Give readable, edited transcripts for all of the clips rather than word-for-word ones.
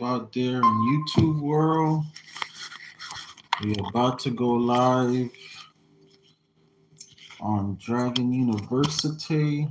out there in YouTube world. We about to go live on Dragon University.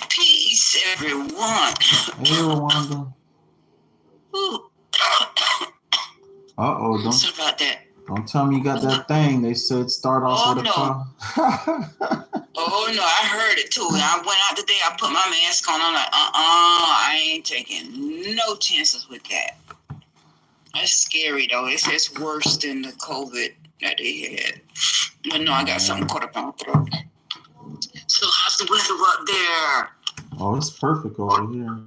Peace, everyone. Hey, Rwanda. Ooh. Uh-oh, Sorry about that. don't tell me you got that thing. They said start off with a car. Oh, no, I heard it, too. I went out today, I put my mask on. I'm like, I ain't taking no chances with that. That's scary, though. It's worse than the COVID that they had. But no, I got something caught up on my throat. So how's the weather up there? Oh, it's perfect over here.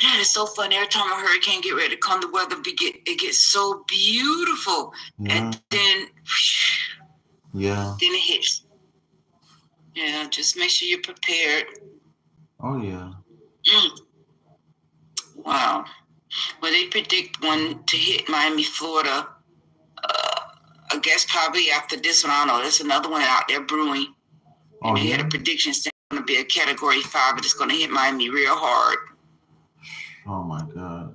God, it's so funny. Every time a hurricane get ready to come, the weather it gets so beautiful. Yeah. And then, yeah. Then it hits. Yeah, just make sure you're prepared. Oh, yeah. Wow. Well, they predict one to hit Miami, Florida. I guess probably after this one. I don't know. There's another one out there brewing. And they had a prediction it's going to be a Category 5, but it's going to hit Miami real hard. Oh, my God.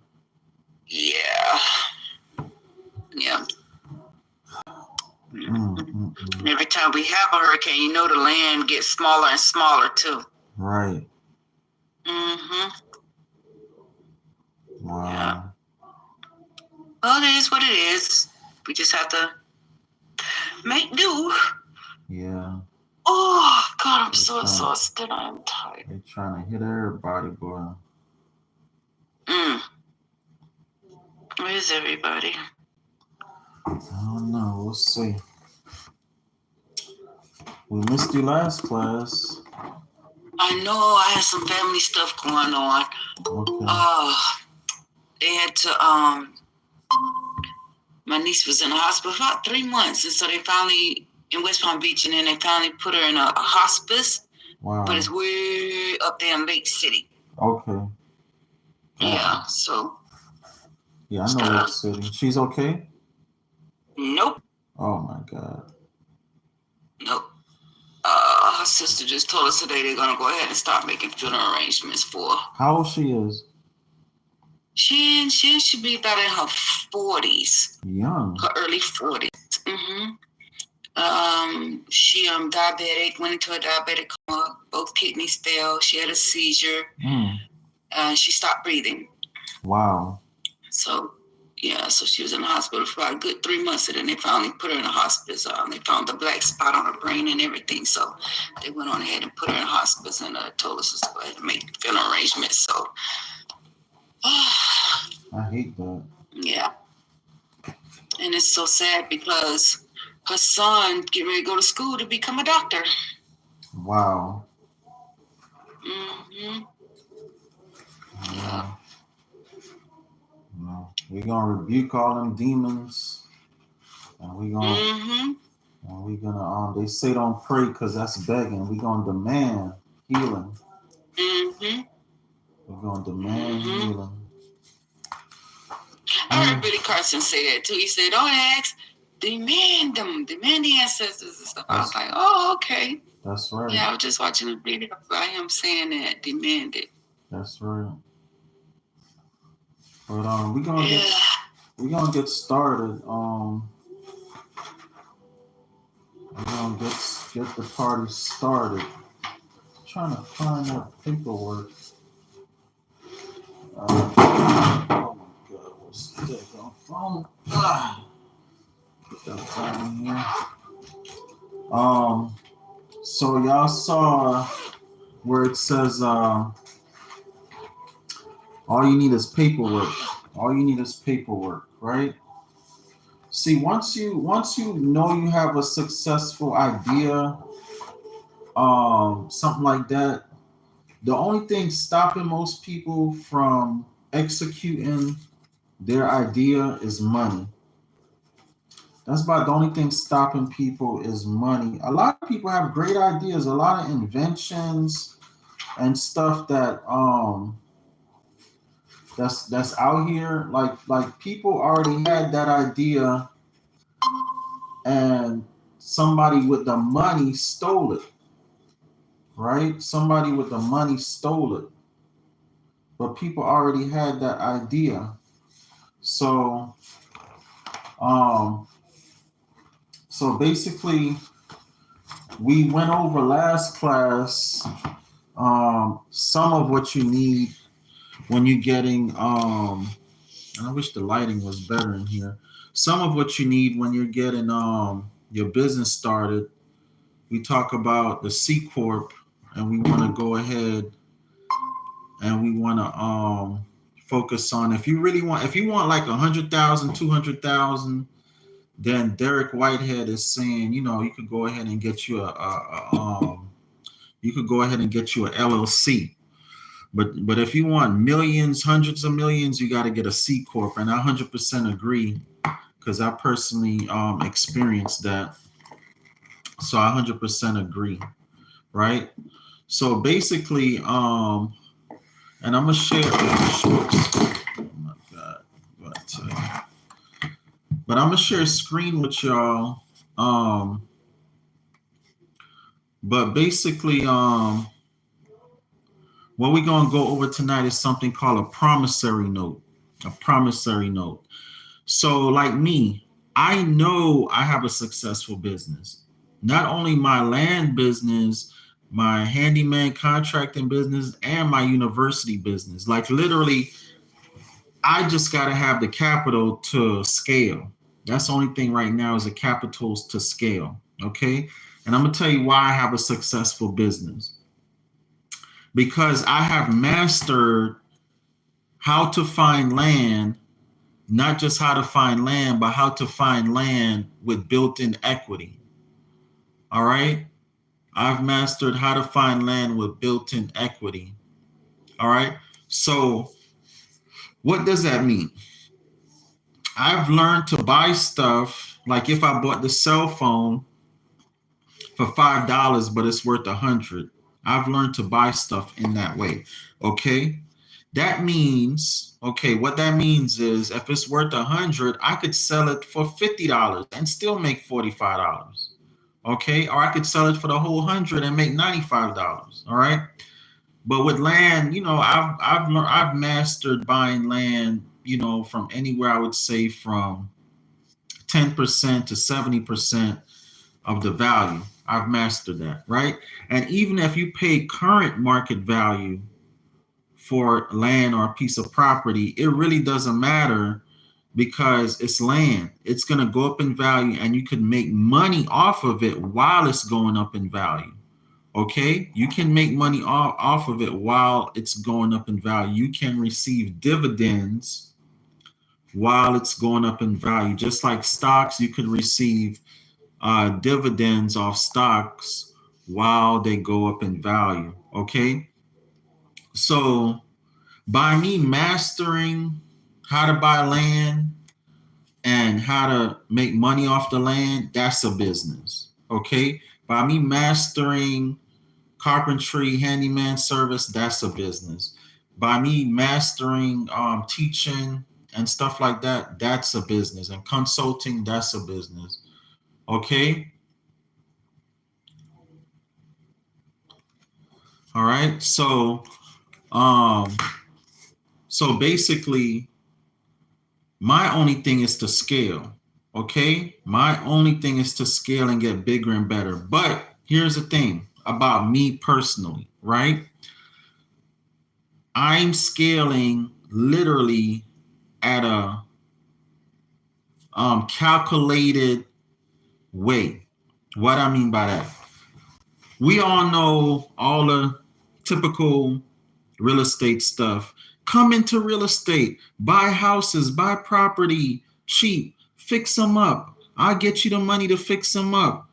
Yeah. Yeah. Every time we have a hurricane, you know the land gets smaller and smaller, too. Right. Mm-hmm. Wow. Yeah. Well, it is what it is. We just have to make do. Yeah. Oh, God, I'm so exhausted. I'm tired. They're trying to hit everybody, boy. Where is everybody? I don't know. We'll see. We missed you last class. I know. I had some family stuff going on. Okay. They had to, my niece was in the hospital for about 3 months. And so they finally, in West Palm Beach, and then they finally put her in a hospice. Wow. But it's way up there in Lake City. Okay. Yeah, so. Yeah, I know Lake City. She's okay? Nope. Oh, my God. Nope. Her sister just told us today they're going to go ahead and start making funeral arrangements for her. How old she is? She should be about in her 40s. Young. Her early 40s. She diabetic, went into a diabetic coma. Both kidneys failed. She had a seizure. She stopped breathing. Wow. So, yeah, so she was in the hospital for about a good 3 months, and then they finally put her in a hospice. They found the black spot on her brain and everything, so they went on ahead and put her in a hospice and told us to go ahead and make funeral arrangements. So, I hate that. Yeah. And it's so sad because her son getting ready to go to school to become a doctor. Wow. Yeah. No. We're gonna rebuke all them demons, and we're gonna they say don't pray because that's begging. We're gonna demand healing. We're gonna demand healing. I heard Billy Carson say that too. He said, "Don't ask, demand them, demand the ancestors and stuff." I was like, "Oh, okay." That's right. Yeah, I was just watching a video by him saying that, demand it. That's right. But we're gonna get started. We're gonna get the party started. I'm trying to find that paperwork. Oh my God, what's that phone? Put that phone in here. So y'all saw where it says all you need is paperwork. All you need is paperwork, right? See, once you know you have a successful idea, something like that, the only thing stopping most people from executing their idea is money. That's about the only thing stopping people is money. A lot of people have great ideas, a lot of inventions and stuff that that's out here. Like people already had that idea, and somebody with the money stole it. Right? Somebody with the money stole it. but people already had that idea. So, um, so basically, we went over last class some of what you need when you're getting. And I wish the lighting was better in here. Some of what you need when you're getting your business started. We talk about the C corp, and we want to go ahead and we want to focus on if you want like 100,000, 200,000, then Derek Whitehead is saying, you could go ahead and get you you could go ahead and get you a LLC. But if you want millions, hundreds of millions, you got to get a C corp, and I 100% agree because I personally experienced that. So I 100% agree, right? So basically, and I'm gonna share. Oh my God, but I'm gonna share a screen with y'all. But basically, what we're gonna go over tonight is something called a promissory note. A promissory note. So, like me, I know I have a successful business. Not only my land business, my handyman contracting business, and my university business. Like literally, I just got to have the capital to scale. That's the only thing right now is the capital to scale. Okay. And I'm going to tell you why I have a successful business. Because I have mastered how to find land, not just how to find land, but how to find land with built-in equity. All right. I've mastered how to find land with built-in equity. All right. So what does that mean? I've learned to buy stuff. Like if I bought the cell phone for $5, but it's worth $100. I've learned to buy stuff in that way. Okay. That means, what that means is if it's worth $100, I could sell it for $50 and still make $45. Okay. Or I could sell it for the whole 100 and make $95. All right. But with land, I've mastered buying land, from anywhere, I would say from 10% to 70% of the value. I've mastered that, right? And even if you pay current market value for land or a piece of property, it really doesn't matter because it's land. It's going to go up in value and you can make money off of it while it's going up in value. Okay, you can make money off of it while it's going up in value. You can receive dividends while it's going up in value. Just like stocks, you could receive dividends off stocks while they go up in value. Okay, so by me mastering how to buy land and how to make money off the land, that's a business. Okay, by me mastering carpentry, handyman service, that's a business. By me mastering teaching and stuff like that, that's a business. And consulting, that's a business. Okay. All right. So basically, my only thing is to scale. Okay. My only thing is to scale and get bigger and better. But here's the thing about me personally, right? I'm scaling literally at a calculated way. What I mean by that, we all know all the typical real estate stuff. Come into real estate, buy houses, buy property cheap, fix them up. I'll get you the money to fix them up.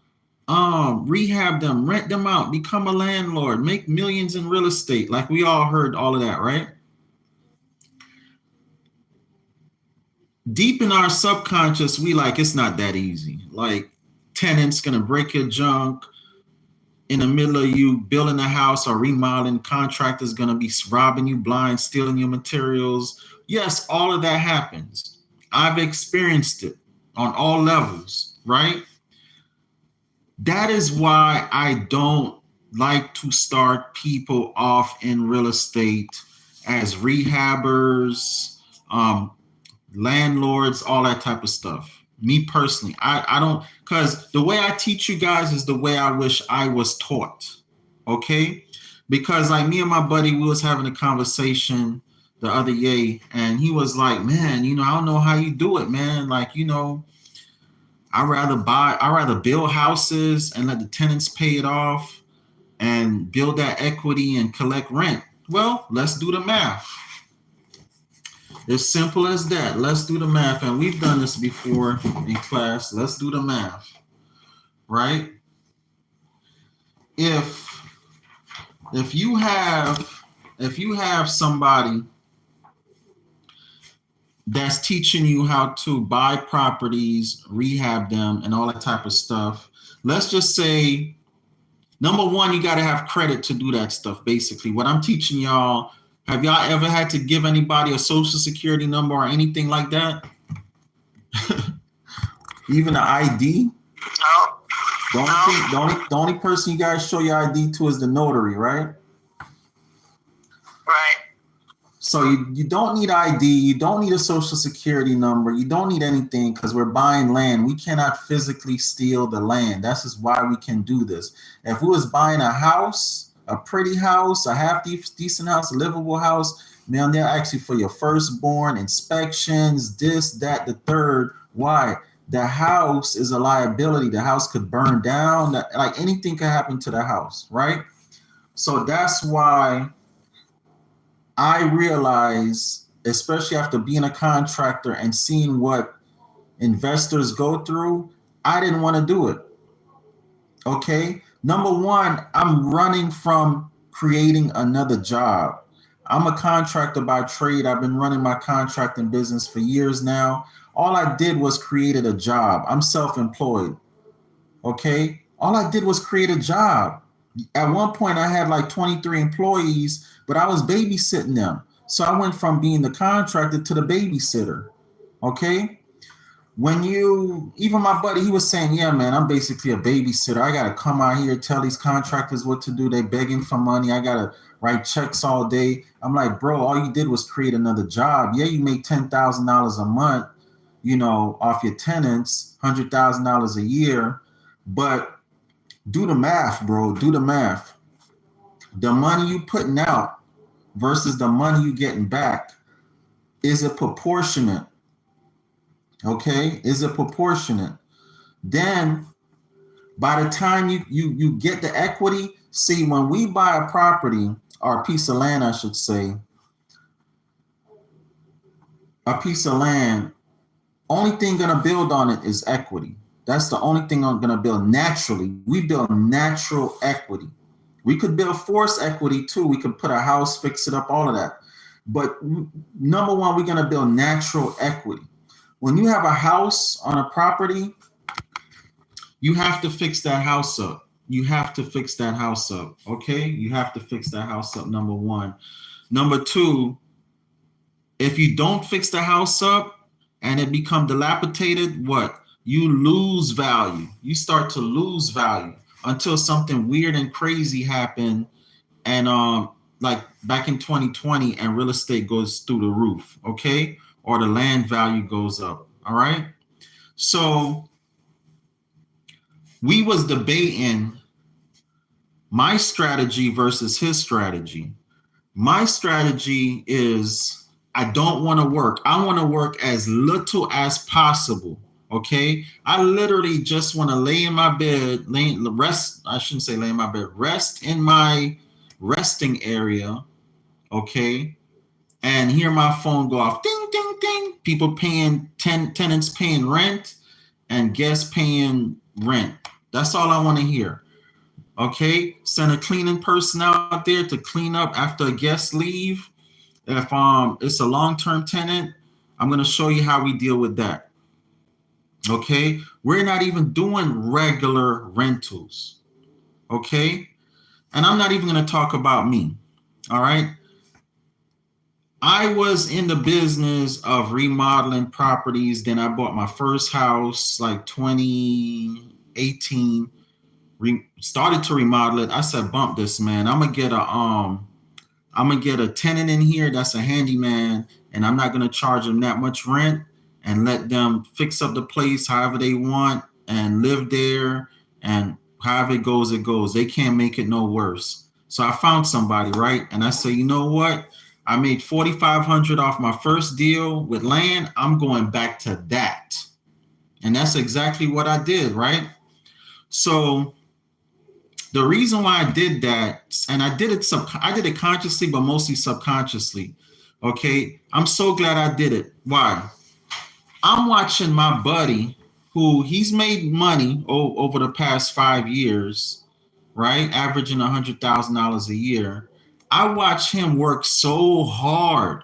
Rehab them, rent them out, become a landlord, make millions in real estate. Like we all heard all of that, right? Deep in our subconscious, we like, it's not that easy. Like tenants gonna break your junk in the middle of you building a house or remodeling. Contractors gonna be robbing you blind, stealing your materials. Yes, all of that happens. I've experienced it on all levels, right? That is why I don't like to start people off in real estate as rehabbers, landlords, all that type of stuff. Me personally, I don't, because the way I teach you guys is the way I wish I was taught. Okay? Because like me and my buddy, we was having a conversation the other day, and he was like, man, I don't know how you do it, man. Like, I'd rather build houses and let the tenants pay it off and build that equity and collect rent. Well, let's do the math. As simple as that. Let's do the math. And we've done this before in class. Let's do the math. Right? If you have somebody that's teaching you how to buy properties, rehab them, and all that type of stuff, let's just say, number one, you got to have credit to do that stuff. Basically, what I'm teaching y'all, have y'all ever had to give anybody a social security number or anything like that? Even an ID? No. The only person you guys show your ID to is the notary, right? Right. So you don't need ID, you don't need a social security number, you don't need anything, because we're buying land. We cannot physically steal the land. That's just why we can do this. If we was buying a house, a pretty house, a half decent house, a livable house, man, they're actually for your firstborn, inspections, this, that, the third. Why? The house is a liability. The house could burn down, like anything could happen to the house, right? So that's why I realize, especially after being a contractor and seeing what investors go through, I didn't want to do it. Okay? Number one, I'm running from creating another job. I'm a contractor by trade. I've been running my contracting business for years now. All I did was created a job. I'm self-employed. Okay? All I did was create a job. At one point, I had like 23 employees, but I was babysitting them. So I went from being the contractor to the babysitter. Okay? Even my buddy, he was saying, yeah, man, I'm basically a babysitter. I got to come out here, tell these contractors what to do. They begging for money. I got to write checks all day. I'm like, bro, all you did was create another job. Yeah, you make $10,000 a month, off your tenants, $100,000 a year. But do the math, bro. Do the math. The money you putting out versus the money you getting back, is it proportionate? Okay, is it proportionate? Then by the time you get the equity, see, when we buy a property or a piece of land, I should say, a piece of land, only thing gonna build on it is equity. That's the only thing I'm gonna build naturally. We build natural equity. We could build forced equity too. We could put a house, fix it up, all of that. But number one, we're gonna build natural equity. When you have a house on a property, you have to fix that house up. You have to fix that house up, okay? You have to fix that house up, number one. Number two, if you don't fix the house up and it become dilapidated, what? You lose value. You start to lose value until something weird and crazy happen, and like back in 2020, and real estate goes through the roof, okay? Or the land value goes up, all right? So we was debating my strategy versus his strategy. My strategy is I don't want to work. I want to work as little as possible, okay? I literally just want to lay in my bed, rest. I shouldn't say lay in my bed, rest in my resting area, okay? And hear my phone go off, ding, ding, ding. People paying, tenants paying rent and guests paying rent. That's all I want to hear. Okay, send a cleaning person out there to clean up after a guest leave. If it's a long-term tenant, I'm going to show you how we deal with that. Okay, we're not even doing regular rentals. Okay, and I'm not even going to talk about me. All right. I was in the business of remodeling properties. Then I bought my first house like 2018. Started to remodel it. I said, bump this, man. I'm gonna get a I'm gonna get a tenant in here that's a handyman, and I'm not gonna charge them that much rent, and let them fix up the place however they want and live there, and however it goes, it goes. They can't make it no worse. So I found somebody, right? And I say, you know what? I made $4,500 off my first deal with land. I'm going back to that. And that's exactly what I did, right? So the reason why I did that, and I did it consciously, but mostly subconsciously. Okay. I'm so glad I did it. Why? I'm watching my buddy who he's made money over the past 5 years, right? Averaging $100,000 a year. I watch him work so hard.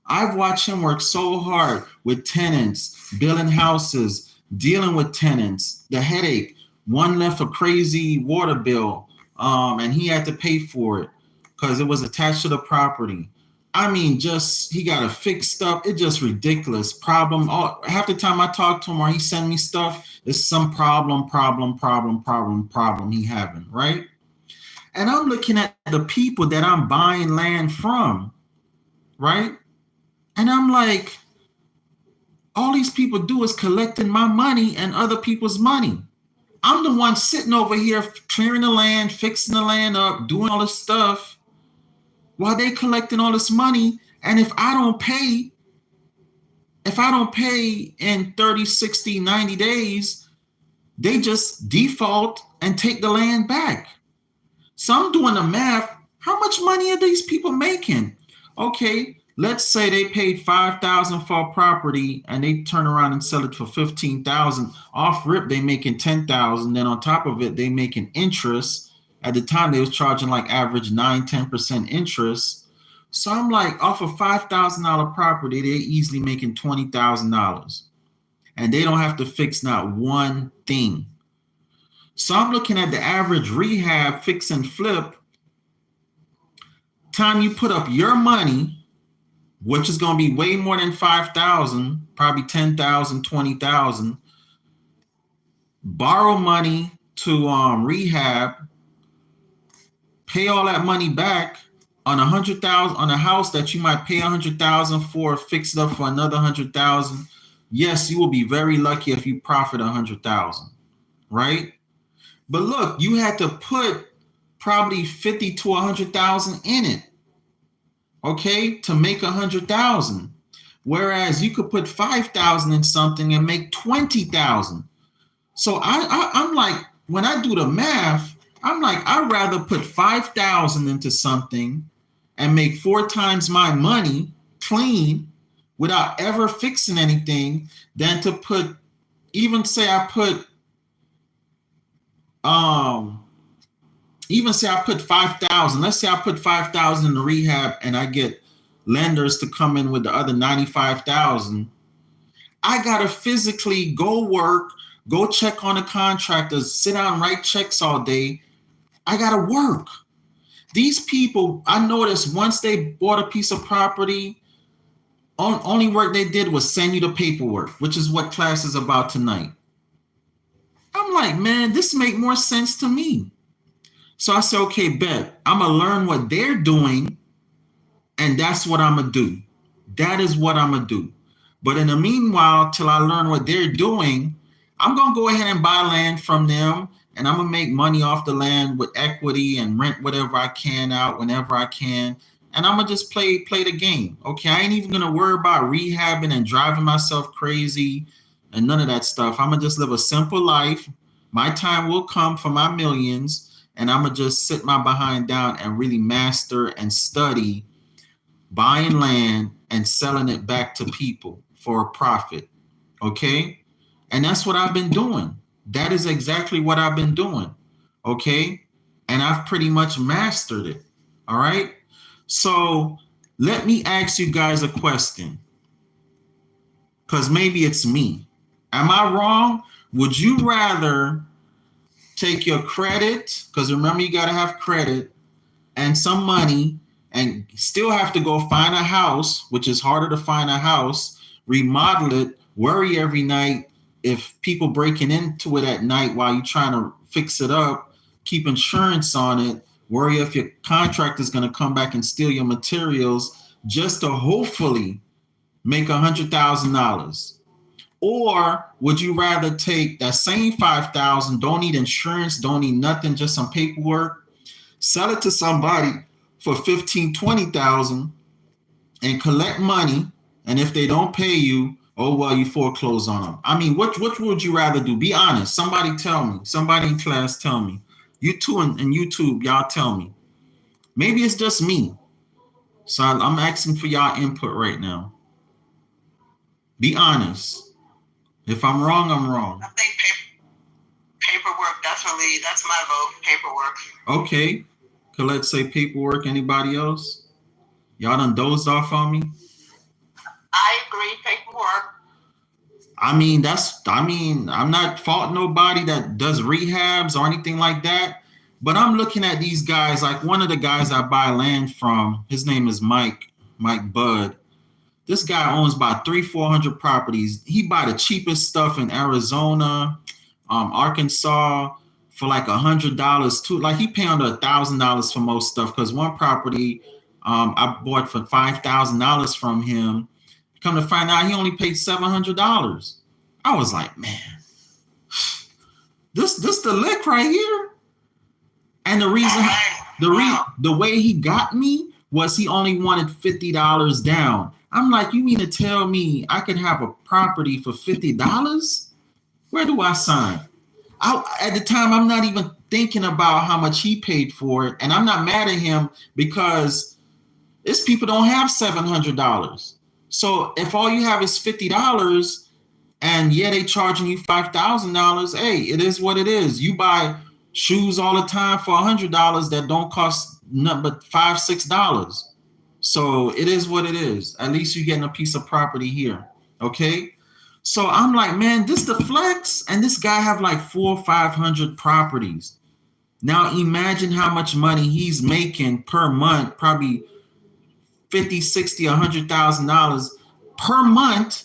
I've watched him work so hard with tenants, building houses, dealing with tenants, the headache. One left a crazy water bill, and he had to pay for it because it was attached to the property. I mean, just he got it fixed up. It's just ridiculous. Problem. Half the time I talk to him or he send me stuff, it's some problem he having, right? And I'm looking at the people that I'm buying land from, right? And I'm like, all these people do is collecting my money and other people's money. I'm the one sitting over here clearing the land, fixing the land up, doing all this stuff while they collecting all this money. And if I don't pay in 30, 60, 90 days, they just default and take the land back. So I'm doing the math. How much money are these people making? Okay, let's say they paid $5,000 for a property and they turn around and sell it for $15,000. Off rip, they making $10,000. Then on top of it, they making interest. At the time, they was charging like average 9-10% interest. So I'm like, off a $5,000 property, they're easily making $20,000, and they don't have to fix not one thing. So I'm looking at the average rehab, fix and flip. Time you put up your money, which is going to be way more than 5,000, probably 10,000, 20,000. Borrow money to rehab, pay all that money back on 100,000 on a house that you might pay 100,000 for, fix it up for another 100,000. Yes, you will be very lucky if you profit 100,000, right? But look, you had to put probably 50 to 100,000 in it, okay, to make 100,000. Whereas you could put 5,000 in something and make 20,000. So I'm like, when I do the math, I'm like, I'd rather put 5,000 into something and make 4 times my money clean without ever fixing anything than to put, even say I put 5,000. Let's say I put 5,000 in the rehab and I get lenders to come in with the other 95,000. I gotta physically go work, go check on the contractors, sit down and write checks all day. I gotta work. These people, I noticed once they bought a piece of property, only work they did was send you the paperwork, which is what class is about tonight. I'm like, man, this make more sense to me. So I said, okay, bet. I'm going to learn what they're doing, and that's what I'm going to do. That is what I'm going to do. But in the meanwhile, till I learn what they're doing, I'm going to go ahead and buy land from them, and I'm going to make money off the land with equity and rent whatever I can out whenever I can. And I'm going to just play the game. Okay, I ain't even going to worry about rehabbing and driving myself crazy and none of that stuff. I'm going to just live a simple life. My time will come for my millions, and I'm going to just sit my behind down and really master and study buying land and selling it back to people for a profit. Okay? And that's what I've been doing. That is exactly what I've been doing. Okay? And I've pretty much mastered it. All right? So let me ask you guys a question, because maybe it's me. Am I wrong? Would you rather take your credit, because remember you got to have credit, and some money, and still have to go find a house, which is harder to find a house, remodel it, worry every night if people breaking into it at night while you're trying to fix it up, keep insurance on it, Worry if your contractor is going to come back and steal your materials just to hopefully make $100,000. Or would you rather take that same 5,000, don't need insurance, don't need nothing, just some paperwork, sell it to somebody for 15, 20,000 and collect money, and if they don't pay you, oh well, you foreclose on them. I mean, what would you rather do? Be honest. Somebody tell me. Somebody in class tell me. You two in YouTube, y'all tell me. Maybe it's just me. So I'm asking for y'all input right now. Be honest. If I'm wrong, I'm wrong. I think paperwork, definitely. That's my vote. Paperwork. Okay. Let's say paperwork. Anybody else? Y'all done dozed off on me? I agree. Paperwork. I'm not faulting nobody that does rehabs or anything like that. But I'm looking at these guys, like one of the guys I buy land from, his name is Mike Budd. This guy owns about 300-400 properties. He buy the cheapest stuff in Arizona, Arkansas for like $100 too. Like he pay under $1,000 for most stuff. Because one property I bought for $5,000 from him. Come to find out, he only paid $700. I was like, man, this the lick right here. And the reason, the way he got me was he only wanted $50 down. I'm like, you mean to tell me I could have a property for $50? Where do I sign? At the time, I'm not even thinking about how much he paid for it. And I'm not mad at him because these people don't have $700. So if all you have is $50 and yeah, they charging you $5,000, hey, it is what it is. You buy shoes all the time for $100 that don't cost nothing but $5-6. So it is what it is. At least you're getting a piece of property here. Okay. So I'm like, man, this the flex. And this guy have like 400 or 500 properties. Now imagine how much money he's making per month, probably $50, $60, $100,000 per month